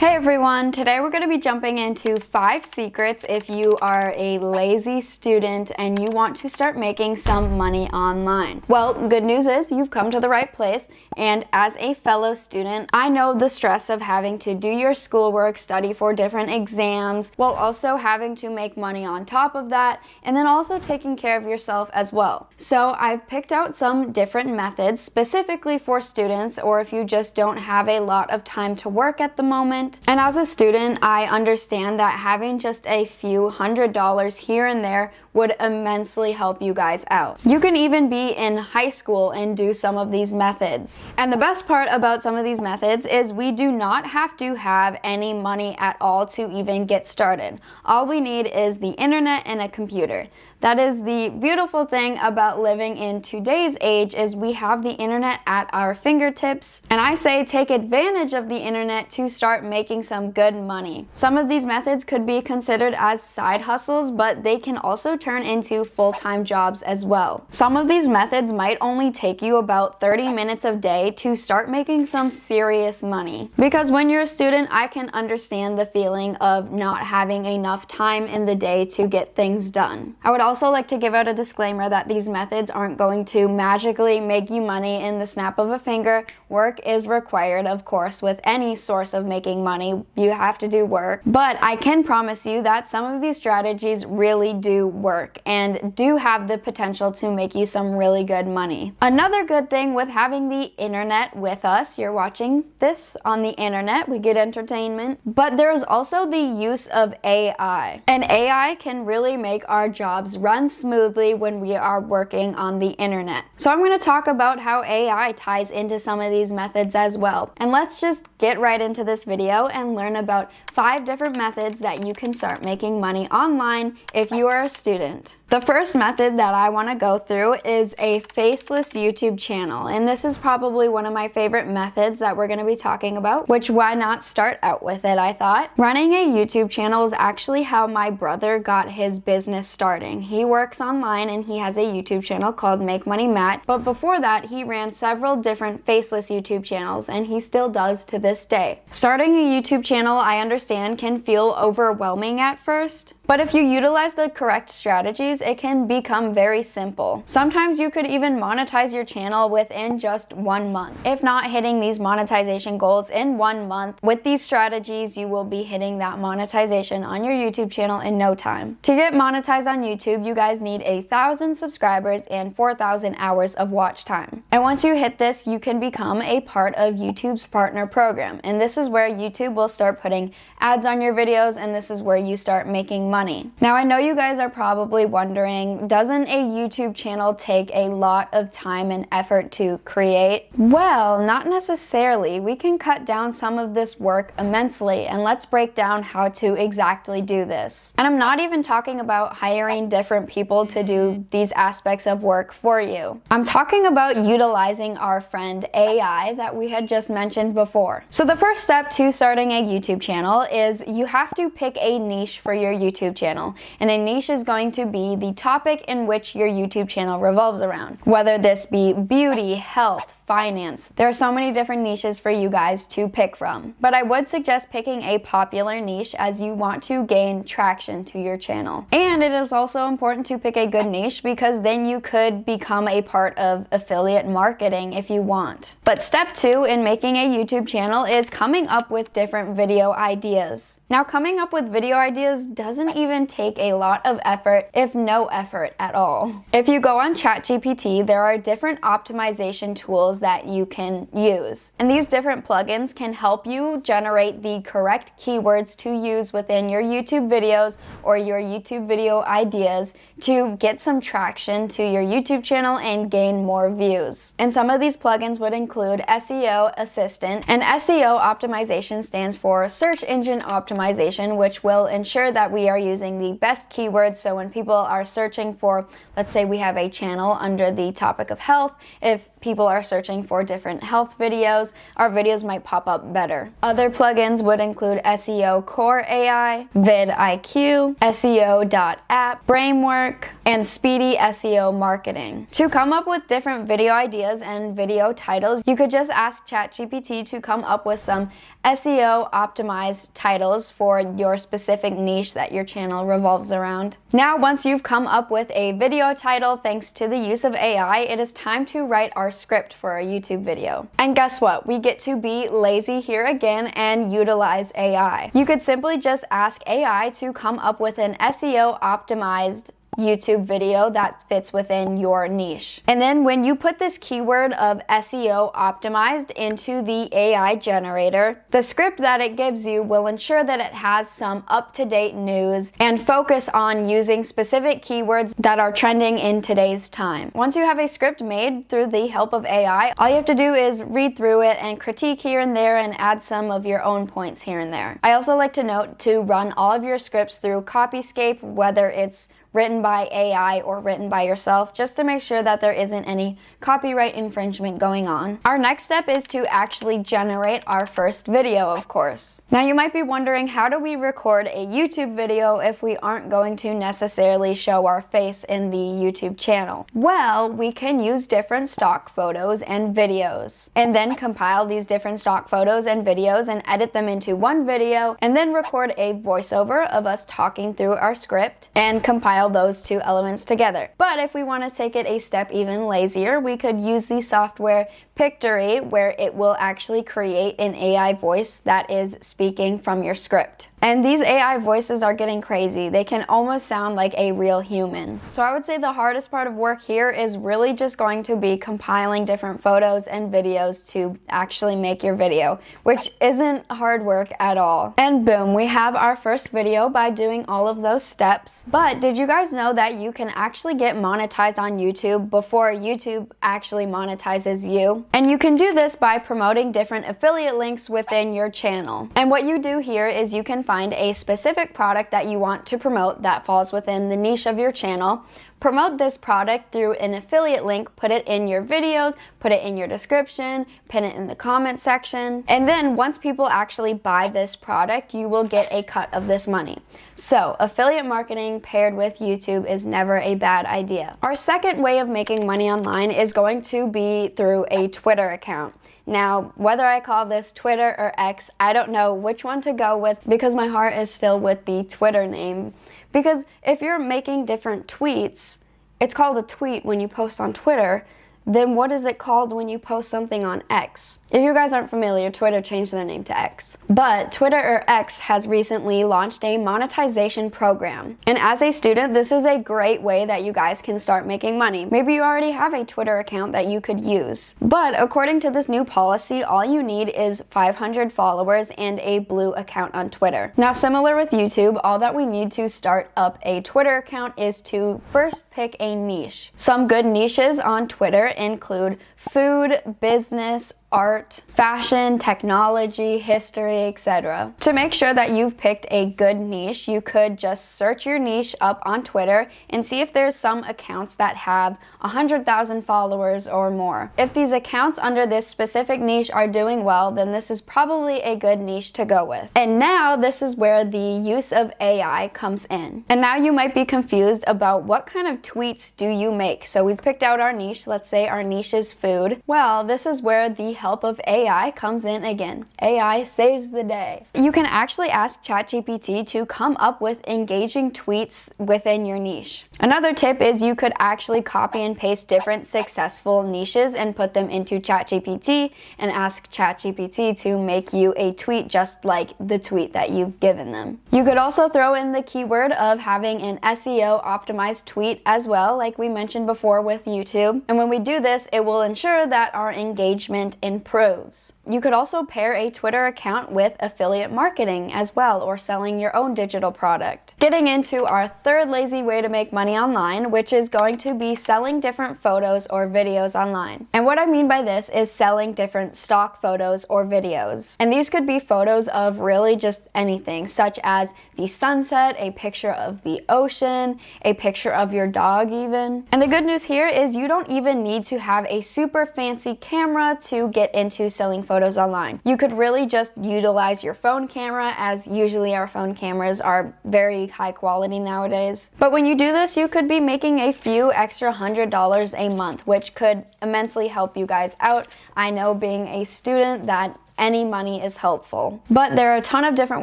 Hey everyone, today we're going to be jumping into 5 secrets if you are a lazy student and you want to start making some money online. Well, good news is you've come to the right place, and as a fellow student, I know the stress of having to do your schoolwork, study for different exams, while also having to make money on top of that, and then also taking care of yourself as well. So I've picked out some different methods specifically for students, or if you just don't have a lot of time to work at the moment. And as a student, I understand that having just a few $100s here and there would immensely help you guys out. You can even be in high school and do some of these methods. And the best part about some of these methods is we do not have to have any money at all to even get started. All we need is the internet and a computer. That is the beautiful thing about living in today's age, is we have the internet at our fingertips. And I say take advantage of the internet to start making some good money. Some of these methods could be considered as side hustles, but they can also turn into full-time jobs as well. Some of these methods might only take you about 30 minutes a day to start making some serious money. Because when you're a student, I can understand the feeling of not having enough time in the day to get things done. I would also like to give out a disclaimer that these methods aren't going to magically make you money in the snap of a finger. Work is required, of course, with any source of making money. You have to do work. But I can promise you that some of these strategies really do work and do have the potential to make you some really good money. Another good thing with having the internet with us, you're watching this on the internet, we get entertainment, but there's also the use of AI. And AI can really make our jobs run smoothly when we are working on the internet. So I'm going to talk about how AI ties into some of these methods as well. And let's just get right into this video and learn about 5 different methods that you can start making money online if you are a student. The first method that I want to go through is a faceless YouTube channel, and this is probably one of my favorite methods that we're going to be talking about, which why not start out with it, I thought. Running a YouTube channel is actually how my brother got his business starting. He works online and he has a YouTube channel called Make Money Matt, but before that he ran several different faceless YouTube channels, and he still does to this day. Starting a YouTube channel, I understand, can feel overwhelming at first, but if you utilize the correct strategies, it can become very simple. Sometimes you could even monetize your channel within just 1 month. If not hitting these monetization goals in 1 month, with these strategies, you will be hitting that monetization on your YouTube channel in no time. To get monetized on YouTube, you guys need 1,000 subscribers and 4,000 hours of watch time. And once you hit this, you can become a part of YouTube's partner program. And this is where YouTube will start putting ads on your videos, and this is where you start making money. Now, I know you guys are probably wondering, doesn't a YouTube channel take a lot of time and effort to create? Well, not necessarily. We can cut down some of this work immensely, and let's break down how to exactly do this. And I'm not even talking about hiring different people to do these aspects of work for you. I'm talking about utilizing our friend AI that we had just mentioned before. So the first step to starting a YouTube channel is you have to pick a niche for your YouTube channel. And a niche is going to be the topic in which your YouTube channel revolves around. Whether this be beauty, health, finance. There are so many different niches for you guys to pick from. But I would suggest picking a popular niche as you want to gain traction to your channel. And it is also important to pick a good niche because then you could become a part of affiliate marketing if you want. But step 2 in making a YouTube channel is coming up with different video ideas. Now, coming up with video ideas doesn't even take a lot of effort, if no effort at all. If you go on ChatGPT, there are different optimization tools that you can use. And these different plugins can help you generate the correct keywords to use within your YouTube videos or your YouTube video ideas to get some traction to your YouTube channel and gain more views. And some of these plugins would include SEO Assistant, and SEO optimization stands for Search Engine Optimization, which will ensure that we are using the best keywords. So when people are searching for, let's say we have a channel under the topic of health, if people are searching for different health videos, our videos might pop up better. Other plugins would include SEO Core AI, vidIQ, SEO.app, Brainwork, and Speedy SEO Marketing. To come up with different video ideas and video titles, you could just ask ChatGPT to come up with some SEO optimized titles for your specific niche that your channel revolves around. Now, once you've come up with a video title thanks to the use of AI, it is time to write our script for our YouTube video. And guess what? We get to be lazy here again and utilize AI. You could simply just ask AI to come up with an SEO optimized YouTube video that fits within your niche. And then when you put this keyword of SEO optimized into the AI generator, the script that it gives you will ensure that it has some up-to-date news and focus on using specific keywords that are trending in today's time. Once you have a script made through the help of AI, all you have to do is read through it and critique here and there and add some of your own points here and there. I also like to note to run all of your scripts through Copyscape, whether it's written by AI or written by yourself, just to make sure that there isn't any copyright infringement going on. Our next step is to actually generate our first video, of course. Now you might be wondering, how do we record a YouTube video if we aren't going to necessarily show our face in the YouTube channel? Well, we can use different stock photos and videos, and then compile these different stock photos and videos and edit them into one video, and then record a voiceover of us talking through our script and compile those two elements together. But if we want to take it a step even lazier, we could use the software Pictory, where it will actually create an AI voice that is speaking from your script. And these AI voices are getting crazy. They can almost sound like a real human. So I would say the hardest part of work here is really just going to be compiling different photos and videos to actually make your video, which isn't hard work at all. And boom, we have our first video by doing all of those steps. But did you guys know that you can actually get monetized on YouTube before YouTube actually monetizes you? And you can do this by promoting different affiliate links within your channel. And what you do here is you can find a specific product that you want to promote that falls within the niche of your channel. Promote this product through an affiliate link, put it in your videos, put it in your description, pin it in the comment section, and then once people actually buy this product, you will get a cut of this money. So affiliate marketing paired with YouTube is never a bad idea. Our second way of making money online is going to be through a Twitter account. Now, whether I call this Twitter or X, I don't know which one to go with because my heart is still with the Twitter name. Because if you're making different tweets, it's called a tweet when you post on Twitter, then what is it called when you post something on X? If you guys aren't familiar, Twitter changed their name to X. But Twitter or X has recently launched a monetization program. And as a student, this is a great way that you guys can start making money. Maybe you already have a Twitter account that you could use. But according to this new policy, all you need is 500 followers and a blue account on Twitter. Now, similar with YouTube, all that we need to start up a Twitter account is to first pick a niche. Some good niches on Twitter include food, business, art, fashion, technology, history, etc. To make sure that you've picked a good niche, you could just search your niche up on Twitter and see if there's some accounts that have 100,000 followers or more. If these accounts under this specific niche are doing well, then this is probably a good niche to go with. And now this is where the use of AI comes in. And now you might be confused about what kind of tweets do you make. So we've picked out our niche. Let's say our niche is food. Well, this is where the help of AI comes in again. AI saves the day. You can actually ask ChatGPT to come up with engaging tweets within your niche. Another tip is you could actually copy and paste different successful niches and put them into ChatGPT and ask ChatGPT to make you a tweet just like the tweet that you've given them. You could also throw in the keyword of having an SEO optimized tweet as well, like we mentioned before with YouTube. And when we do this, it will ensure that our engagement improves. You could also pair a Twitter account with affiliate marketing as well, or selling your own digital product. Getting into our third lazy way to make money online, which is going to be selling different photos or videos online. And what I mean by this is selling different stock photos or videos. And these could be photos of really just anything, such as the sunset, a picture of the ocean, a picture of your dog even. And the good news here is you don't even need to have a super fancy camera to get into selling photos online. You could really just utilize your phone camera, as usually our phone cameras are very high quality nowadays. But when you do this, you could be making a few extra $100 a month, which could immensely help you guys out. I know, being a student, that any money is helpful. But there are a ton of different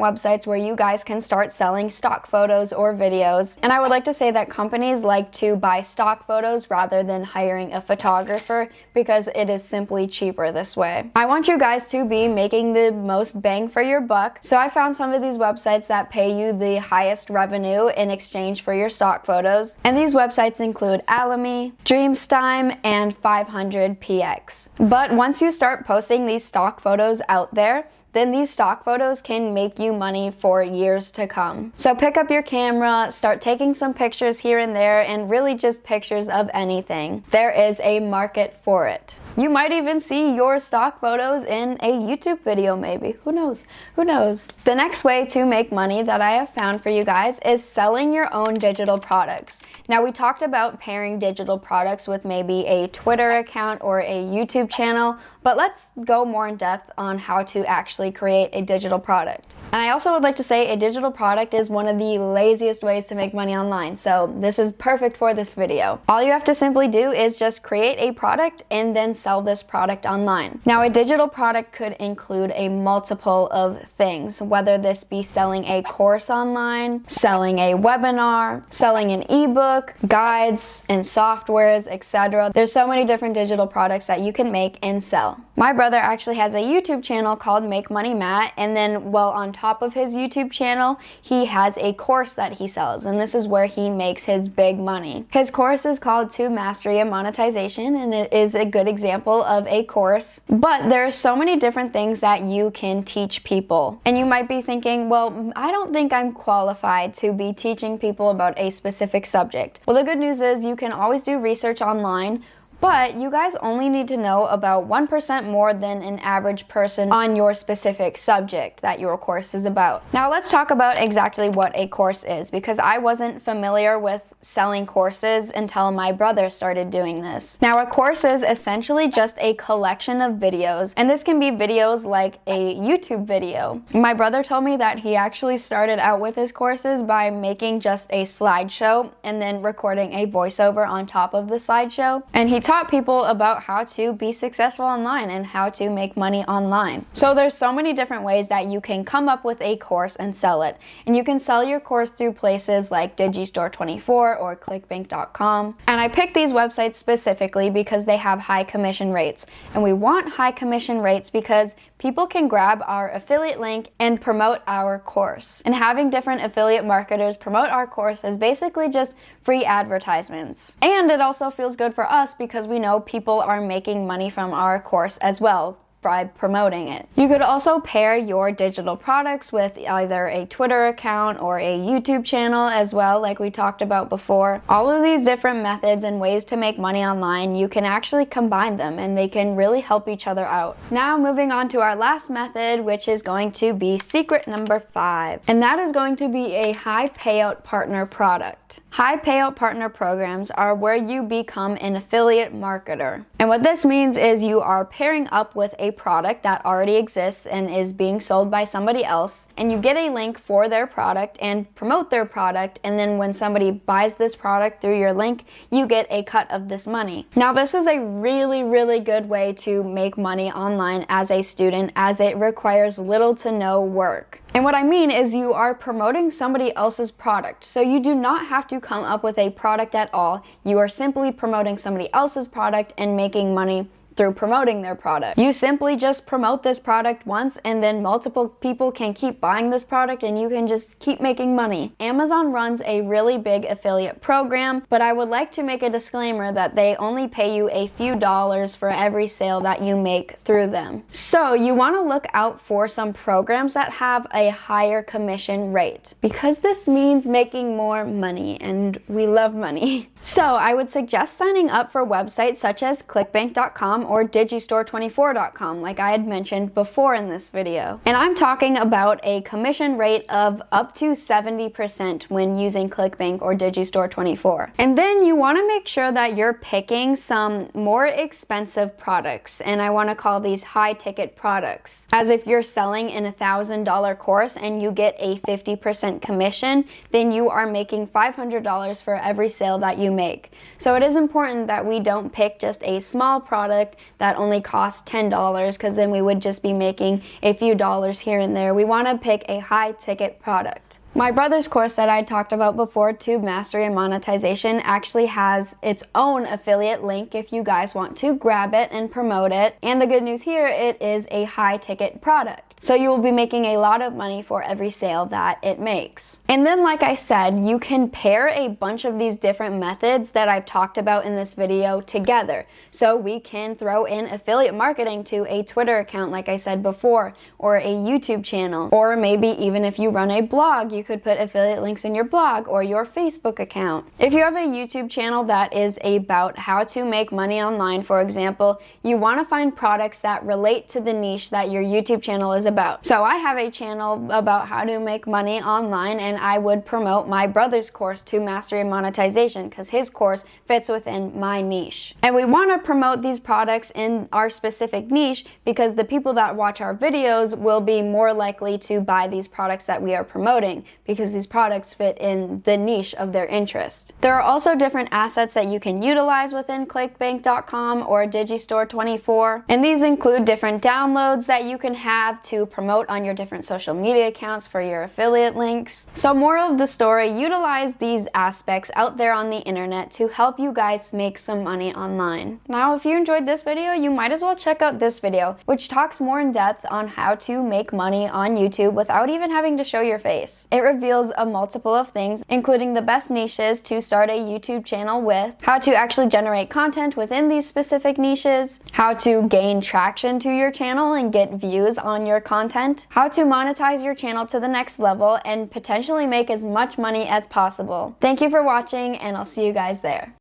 websites where you guys can start selling stock photos or videos. And I would like to say that companies like to buy stock photos rather than hiring a photographer, because it is simply cheaper this way. I want you guys to be making the most bang for your buck. So I found some of these websites that pay you the highest revenue in exchange for your stock photos. And these websites include Alamy, Dreamstime, and 500px. But once you start posting these stock photos out there, then these stock photos can make you money for years to come. So pick up your camera, start taking some pictures here and there, and really just pictures of anything. There is a market for it. You might even see your stock photos in a YouTube video maybe. Who knows? Who knows? The next way to make money that I have found for you guys is selling your own digital products. Now, we talked about pairing digital products with maybe a Twitter account or a YouTube channel, but let's go more in depth on how to actually create a digital product. And I also would like to say a digital product is one of the laziest ways to make money online, so this is perfect for this video. All you have to simply do is just create a product and then sell this product online. Now, a digital product could include a multiple of things, whether this be selling a course online, selling a webinar, selling an ebook, guides and softwares, etc. There's so many different digital products that you can make and sell. My brother actually has a YouTube channel called Make Money Matt, and then, well, on top of his YouTube channel, he has a course that he sells, and this is where he makes his big money. His course is called To Mastery of Monetization, and it is a good example of a course. But there are so many different things that you can teach people. And you might be thinking, well, I don't think I'm qualified to be teaching people about a specific subject. Well, the good news is you can always do research online, but you guys only need to know about 1% more than an average person on your specific subject that your course is about. Now let's talk about exactly what a course is, because I wasn't familiar with selling courses until my brother started doing this. Now, a course is essentially just a collection of videos, and this can be videos like a YouTube video. My brother told me that he actually started out with his courses by making just a slideshow and then recording a voiceover on top of the slideshow, and he taught people about how to be successful online and how to make money online. So there's so many different ways that you can come up with a course and sell it. And you can sell your course through places like Digistore24 or clickbank.com. And I picked these websites specifically because they have high commission rates. And we want high commission rates because people can grab our affiliate link and promote our course. And having different affiliate marketers promote our course is basically just free advertisements. And it also feels good for us because we know people are making money from our course as well by promoting it. You could also pair your digital products with either a Twitter account or a YouTube channel as well, like we talked about before. All of these different methods and ways to make money online, you can actually combine them and they can really help each other out. Now moving on to our last method, which is going to be secret number 5. And that is going to be a high payout partner product. High payout partner programs are where you become an affiliate marketer. And what this means is you are pairing up with a product that already exists and is being sold by somebody else, and you get a link for their product and promote their product, and then when somebody buys this product through your link, you get a cut of this money. Now, this is a really good way to make money online as a student, as it requires little to no work. And what I mean is you are promoting somebody else's product, so you do not have to come up with a product at all. You are simply promoting somebody else's product and making money through promoting their product. You simply just promote this product once, and then multiple people can keep buying this product and you can just keep making money. Amazon runs a really big affiliate program, but I would like to make a disclaimer that they only pay you a few dollars for every sale that you make through them. So you want to look out for some programs that have a higher commission rate, because this means making more money, and we love money. So I would suggest signing up for websites such as clickbank.com or digistore24.com, like I had mentioned before in this video. And I'm talking about a commission rate of up to 70% when using ClickBank or Digistore24. And then you want to make sure that you're picking some more expensive products, and I want to call these high ticket products. As if you're selling an $1,000 course and you get a 50% commission, then you are making $500 for every sale that you make. So it is important that we don't pick just a small product that only costs $10, because then we would just be making a few dollars here and there. We want to pick a high ticket product. My brother's course that I talked about before, Tube Mastery and Monetization, actually has its own affiliate link if you guys want to grab it and promote it. And the good news here, it is a high ticket product. So you will be making a lot of money for every sale that it makes. And then, like I said, you can pair a bunch of these different methods that I've talked about in this video together. So we can throw in affiliate marketing to a Twitter account, like I said before, or a YouTube channel, or maybe even if you run a blog, you could put affiliate links in your blog or your Facebook account. If you have a YouTube channel that is about how to make money online, for example, you want to find products that relate to the niche that your YouTube channel is about. So I have a channel about how to make money online, and I would promote my brother's course, Tube Mastery and Monetization, because his course fits within my niche. And we want to promote these products in our specific niche because the people that watch our videos will be more likely to buy these products that we are promoting, because these products fit in the niche of their interest. There are also different assets that you can utilize within clickbank.com or Digistore24, and these include different downloads that you can have to promote on your different social media accounts for your affiliate links. So moral of the story, utilize these aspects out there on the internet to help you guys make some money online. Now, if you enjoyed this video, you might as well check out this video, which talks more in depth on how to make money on YouTube without even having to show your face. It reveals a multiple of things, including the best niches to start a YouTube channel with, how to actually generate content within these specific niches, how to gain traction to your channel and get views on your content, how to monetize your channel to the next level and potentially make as much money as possible. Thank you for watching, and I'll see you guys there.